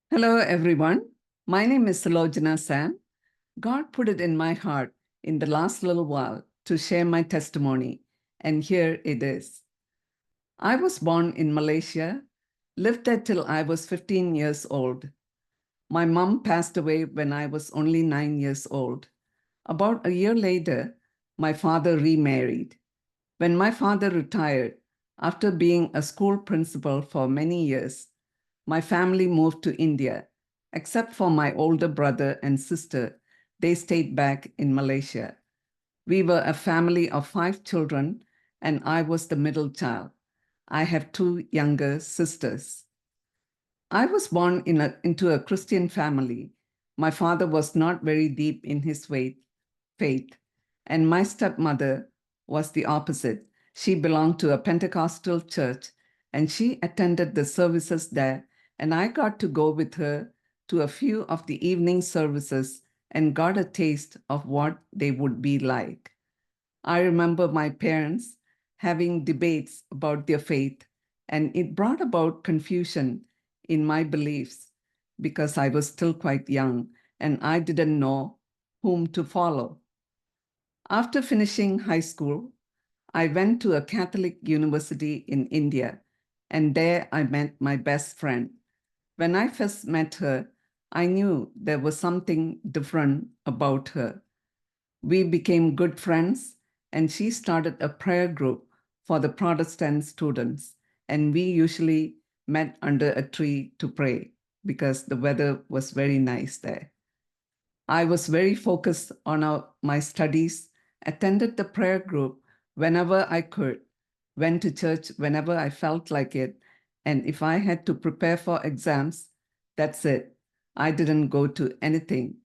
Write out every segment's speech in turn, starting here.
Hello, everyone. My name is Sulojana Sam. God put it in my heart in the last little while to share my testimony, and here it is. I was born in Malaysia, lived there till I was 15 years old. My mom passed away when I was only 9 years old. About a year later, my father remarried. When my father retired, after being a school principal for many years, my family moved to India. Except for my older brother and sister, they stayed back in Malaysia. We were a family of 5 children, and I was the middle child. I have two younger sisters. I was born into a Christian family. My father was not very deep in his faith, and my stepmother was the opposite. She belonged to a Pentecostal church, and she attended the services there, and I got to go with her to a few of the evening services and got a taste of what they would be like. I remember my parents having debates about their faith, and it brought about confusion in my beliefs because I was still quite young and I didn't know whom to follow. After finishing high school, I went to a Catholic university in India, and there I met my best friend. When I first met her, I knew there was something different about her. We became good friends, and she started a prayer group for the Protestant students. And we usually met under a tree to pray because the weather was very nice there. I was very focused on my studies, attended the prayer group whenever I could, went to church whenever I felt like it, and if I had to prepare for exams, that's it. I didn't go to anything.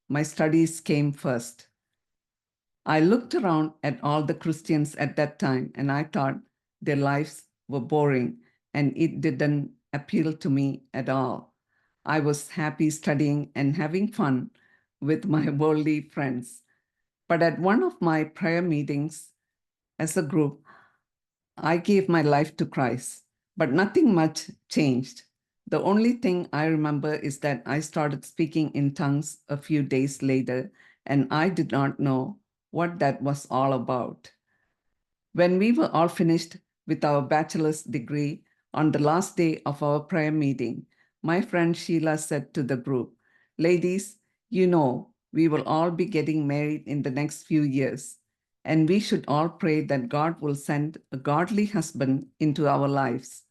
My studies came first. I looked around at all the Christians at that time and I thought their lives were boring and it didn't appeal to me at all. I was happy studying and having fun with my worldly friends. But at one of my prayer meetings as a group, I gave my life to Christ, but nothing much changed. The only thing I remember is that I started speaking in tongues a few days later, and I did not know what that was all about. When we were all finished with our bachelor's degree on the last day of our prayer meeting, my friend Sheila said to the group, "Ladies, you know, we will all be getting married in the next few years, and we should all pray that God will send a godly husband into our lives."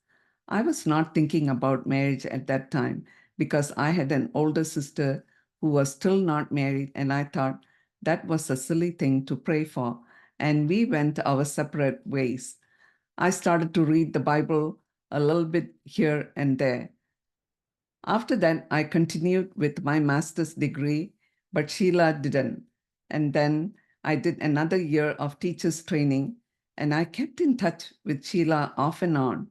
I was not thinking about marriage at that time because I had an older sister who was still not married, and I thought that was a silly thing to pray for, and we went our separate ways. I started to read the Bible a little bit here and there. After that, I continued with my master's degree, but Sheila didn't. And then I did another year of teacher's training, and I kept in touch with Sheila off and on,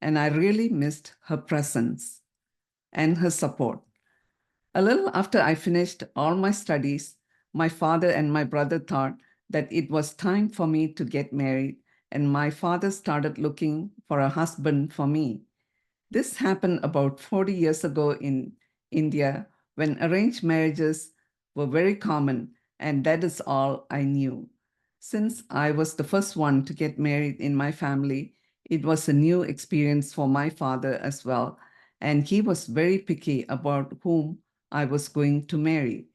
and I really missed her presence and her support. A little after I finished all my studies, my father and my brother thought that it was time for me to get married, and my father started looking for a husband for me. This happened about 40 years ago in India when arranged marriages were very common, and that is all I knew. Since I was the first one to get married in my family, it was a new experience for my father as well, and he was very picky about whom I was going to marry.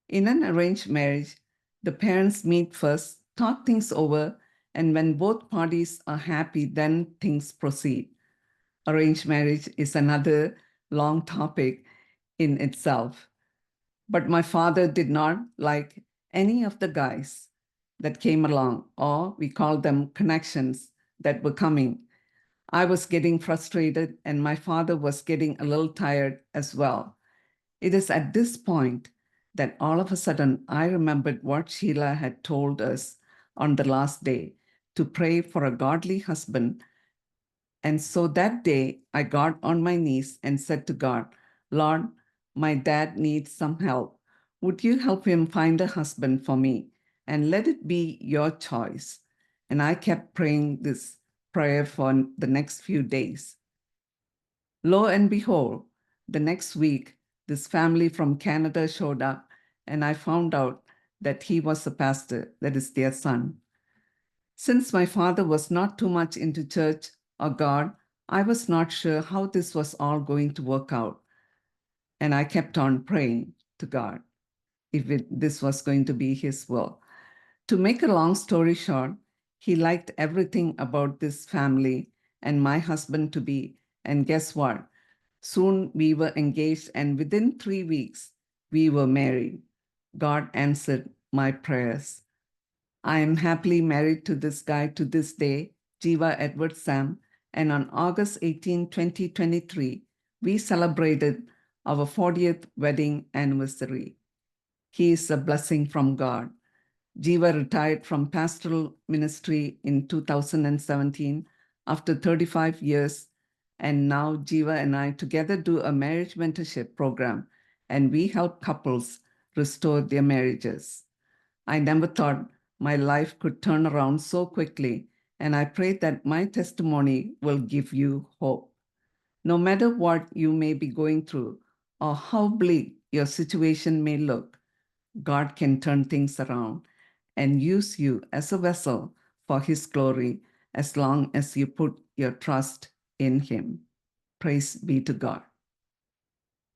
In an arranged marriage, the parents meet first, talk things over, and when both parties are happy, then things proceed. Arranged marriage is another long topic in itself. But my father did not like any of the guys that came along, or we call them connections that were coming. I was getting frustrated, and my father was getting a little tired as well. It is at this point that all of a sudden I remembered what Sheila had told us on the last day to pray for a godly husband. And so that day, I got on my knees and said to God, "Lord, my dad needs some help. Would you help him find a husband for me? And let it be your choice." And I kept praying this prayer for the next few days. Lo and behold, The next week, this family from Canada showed up, and I found out that he was a pastor, that is their son. Since my father was not too much into church or God, I was not sure how this was all going to work out. And I kept on praying to God if this was going to be his will. To make a long story short, he liked everything about this family and my husband to be. And guess what? Soon we were engaged, and within 3 weeks, we were married. God answered my prayers. I am happily married to this guy to this day, Jeeva Edward Sam, and on August 18, 2023, we celebrated our 40th wedding anniversary. He is a blessing from God. Jeeva retired from pastoral ministry in 2017 after 35 years, and now Jeeva and I together do a marriage mentorship program, and we help couples restore their marriages. I never thought my life could turn around so quickly, and I pray that my testimony will give you hope. No matter what you may be going through or how bleak your situation may look, God can turn things around and use you as a vessel for his glory as long as you put your trust in him. Praise be to God.